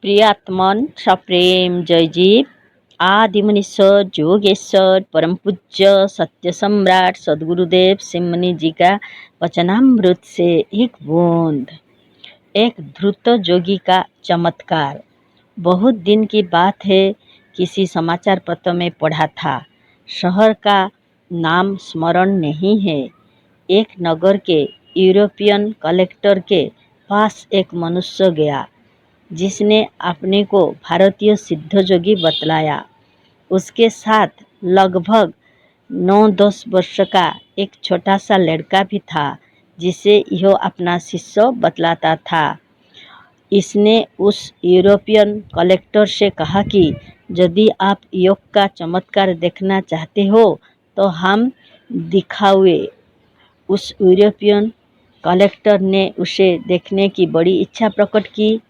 प्रियात्मन सप्रेम जयजीव आदिमुनीश्वर जोगेश्वर परम पूज्य सत्य सम्राट सदगुरुदेव सिमनी जी का वचनामृत से एक बूंद। एक ध्रुत जोगी का चमत्कार। बहुत दिन की बात है, किसी समाचार पत्र में पढ़ा था। शहर का नाम स्मरण नहीं है। एक नगर के यूरोपियन कलेक्टर के पास एक मनुष्य गया, जिसने अपने को भारतीय सिद्ध जोगी बतलाया। उसके साथ लगभग 9-10 वर्ष का एक छोटा सा लड़का भी था, जिसे यह अपना शिष्य बतलाता था। इसने उस यूरोपियन कलेक्टर से कहा कि यदि आप योग का चमत्कार देखना चाहते हो तो हम दिखावे। उस यूरोपियन कलेक्टर ने उसे देखने की बड़ी इच्छा प्रकट की।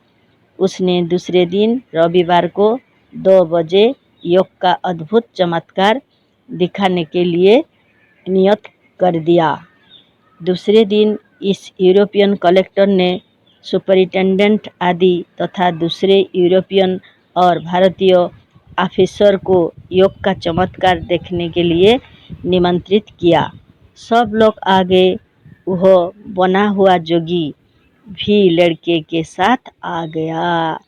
उसने दूसरे दिन रविवार को 2 बजे योग का अद्भुत चमत्कार दिखाने के लिए नियत कर दिया। दूसरे दिन इस यूरोपियन कलेक्टर ने सुपरिटेंडेंट आदि तथा दूसरे यूरोपियन और भारतीय ऑफिसर को योग का चमत्कार देखने के लिए निमंत्रित किया। सब लोग आ गए। वह बना हुआ जोगी भी लड़के के साथ आ गया।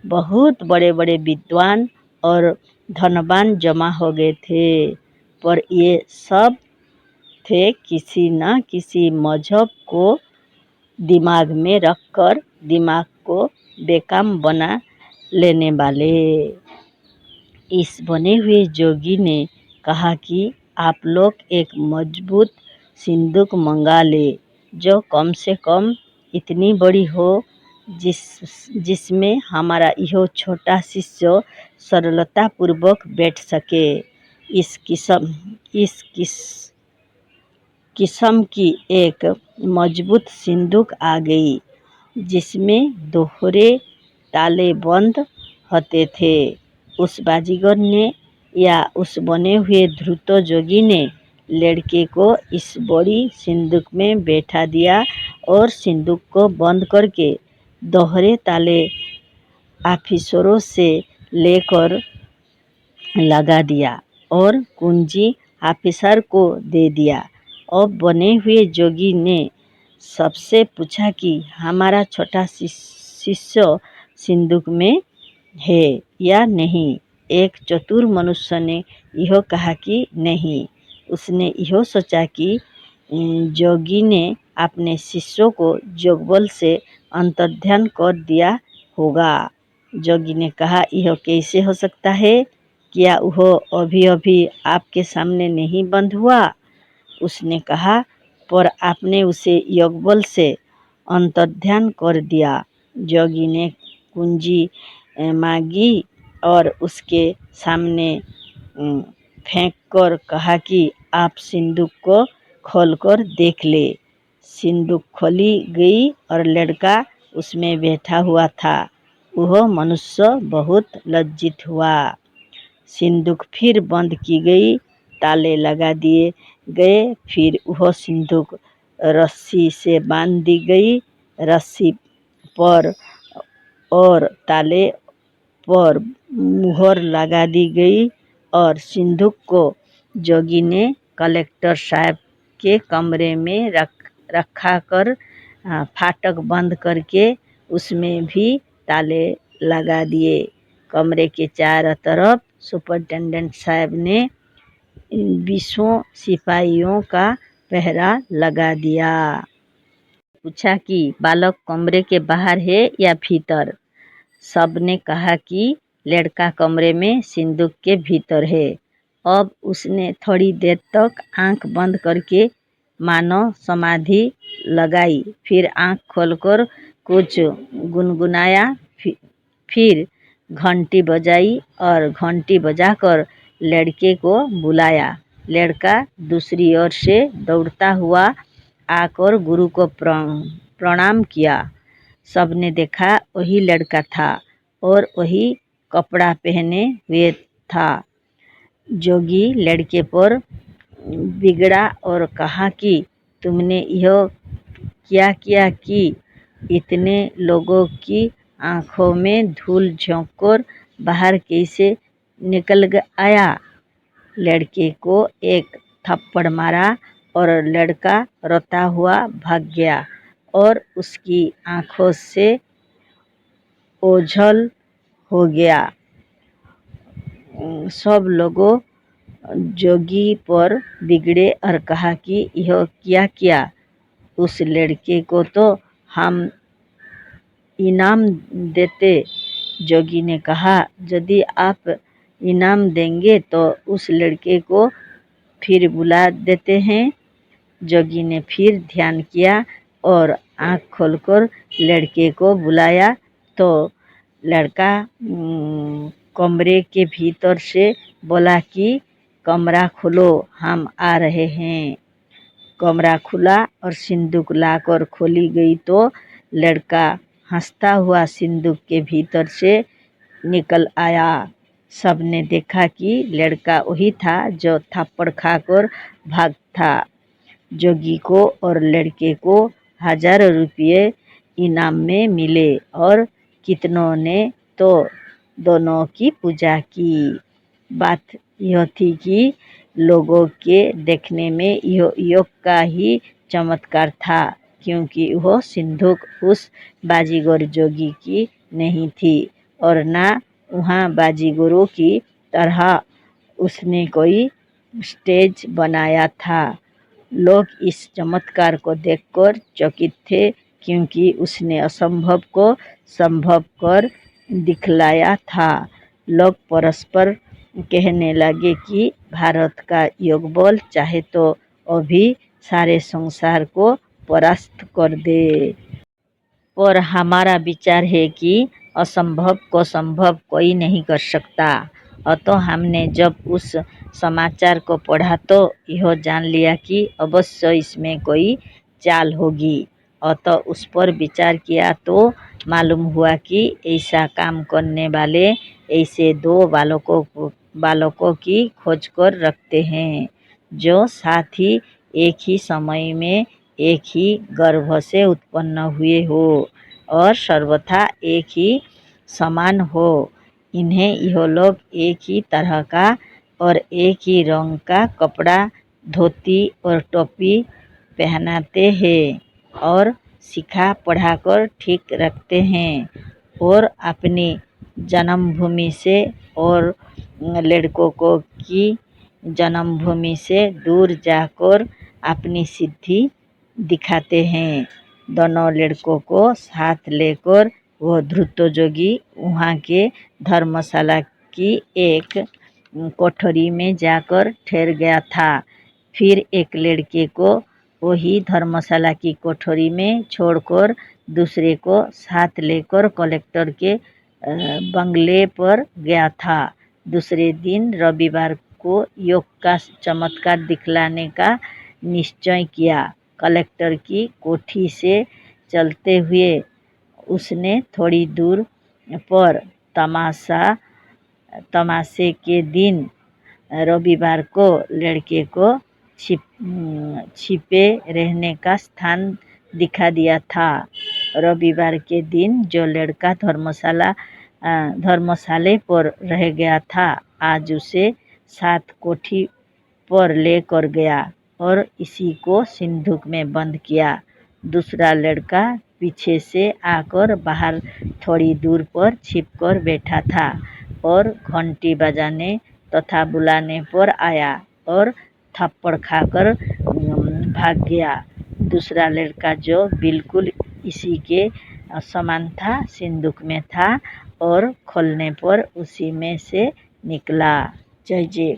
बहुत बड़े बड़े विद्वान और धनवान जमा हो गए थे, पर ये सब थे किसी न किसी मजहब को दिमाग में रखकर दिमाग को बेकाम बना लेने वाले। इस बने हुए जोगी ने कहा कि आप लोग एक मजबूत सिंदूक मंगा ले, जो कम से कम इतनी बड़ी हो जिसमें हमारा यह छोटा शिष्य सरलतापूर्वक बैठ सके। इस किस्म की एक मजबूत सिंदूक आ गई, जिसमें दोहरे ताले बंद होते थे। उस बाजीगर ने या उस बने हुए ध्रुत जोगी ने लड़के को इस बड़ी सिंदूक में बैठा दिया और सिंदूक को बंद करके दोहरे ताले ऑफिसरों से लेकर लगा दिया और कुंजी ऑफिसर को दे दिया। अब बने हुए जोगी ने सबसे पूछा कि हमारा छोटा शिष्य सिंदूक में है या नहीं। एक चतुर मनुष्य ने यह कहा कि नहीं। उसने यह सोचा कि जोगी ने अपने शिष्यों को जोगबल से अंतर्ध्यान कर दिया होगा। जोगी ने कहा, यह कैसे हो सकता है? क्या वह अभी अभी आपके सामने नहीं बंद हुआ? उसने कहा, पर आपने उसे योगबल से अंतर्ध्यान कर दिया। जोगी ने कुंजी मांगी और उसके सामने फेंक कर कहा कि आप सिंदूक को खोलकर देख ले। सिंदूक खोली गई और लड़का उसमें बैठा हुआ था। वह मनुष्य बहुत लज्जित हुआ। सिंदूक फिर बंद की गई, ताले लगा दिए गए। फिर वह सिंदूक रस्सी से बांध दी गई। रस्सी पर और ताले पर मुहर लगा दी गई और सिंदूक को जोगी ने कलेक्टर साहब के कमरे में रखा कर फाटक बंद करके उसमें भी ताले लगा दिए। कमरे के चारों तरफ सुपरिटेंडेंट साहब ने 20 सिपाहियों का पहरा लगा दिया। पूछा कि बालक कमरे के बाहर है या भीतर? सबने कहा कि लड़का कमरे में सिंदूक के भीतर है। अब उसने थोड़ी देर तक आंख बंद करके मानो समाधि लगाई। फिर आंख खोलकर कुछ गुनगुनाया। फिर घंटी बजाई और घंटी बजाकर लड़के को बुलाया। लड़का दूसरी ओर से दौड़ता हुआ आकर गुरु को प्रणाम किया। सबने देखा वही लड़का था और वही कपड़ा पहने हुए था। जोगी लड़के पर बिगड़ा और कहा कि तुमने यह क्या किया कि इतने लोगों की आँखों में धूल झोंककर बाहर कैसे निकल आया। लड़के को एक थप्पड़ मारा और लड़का रोता हुआ भाग गया और उसकी आँखों से ओझल हो गया। सब लोगों जोगी पर बिगड़े और कहा कि यह क्या किया। उस लड़के को तो हम इनाम देते। जोगी ने कहा, यदि आप इनाम देंगे तो उस लड़के को फिर बुला देते हैं। जोगी ने फिर ध्यान किया और आँख खोलकर लड़के को बुलाया तो लड़का कमरे के भीतर से बोला कि कमरा खोलो, हम आ रहे हैं। कमरा खुला और सिंदूक लाकर खोली गई तो लड़का हंसता हुआ सिंदूक के भीतर से निकल आया। सबने देखा कि लड़का वही था जो थप्पड़ खाकर भाग था। जोगी को और लड़के को 1000 रुपये इनाम में मिले और कितनों ने तो दोनों की पूजा की। बात यह थी कि लोगों के देखने में यह योग का ही चमत्कार था, क्योंकि वह सिंदूक उस बाजीगर जोगी की नहीं थी और ना वहाँ बाजीगरों की तरह उसने कोई स्टेज बनाया था। लोग इस चमत्कार को देखकर चकित थे, क्योंकि उसने असंभव को संभव कर दिखलाया था। लोग परस्पर कहने लगे कि भारत का योग बल चाहे तो अभी सारे संसार को परास्त कर दे। और हमारा विचार है कि असंभव को संभव कोई नहीं कर सकता। अतः हमने जब उस समाचार को पढ़ा तो यह जान लिया कि अवश्य इसमें कोई चाल होगी। अतः उस पर विचार किया तो मालूम हुआ कि ऐसा काम करने वाले ऐसे 2 बालकों की खोज कर रखते हैं, जो साथ ही एक ही समय में एक ही गर्भ से उत्पन्न हुए हो और सर्वथा एक ही समान हो। इन्हें यह लोग एक ही तरह का और एक ही रंग का कपड़ा, धोती और टोपी पहनाते हैं और सिखा पढ़ाकर ठीक रखते हैं और अपनी जन्मभूमि से और लड़कों को की जन्मभूमि से दूर जाकर अपनी सिद्धि दिखाते हैं। दोनों लड़कों को साथ लेकर वह धूर्तजोगी वहाँ के धर्मशाला की एक कोठरी में जाकर ठहर गया था। फिर एक लड़के को वही धर्मशाला की कोठरी में छोड़कर दूसरे को साथ लेकर कलेक्टर के बंगले पर गया था। दूसरे दिन रविवार को योग का चमत्कार दिखलाने का निश्चय किया। कलेक्टर की कोठी से चलते हुए उसने थोड़ी दूर पर तमाशे के दिन रविवार को लड़के को छिपे रहने का स्थान दिखा दिया था। रविवार के दिन जो लड़का धर्मशाले पर रह गया था, आज उसे साथ कोठी पर लेकर गया और इसी को सिंदूक में बंद किया। दूसरा लड़का पीछे से आकर बाहर थोड़ी दूर पर छिपकर बैठा था और घंटी बजाने तथा बुलाने पर आया और थप्पड़ खाकर भाग गया। दूसरा लड़का जो बिल्कुल इसी के समान था, सिंदूक में था और खोलने पर उसी में से निकला। जय जय।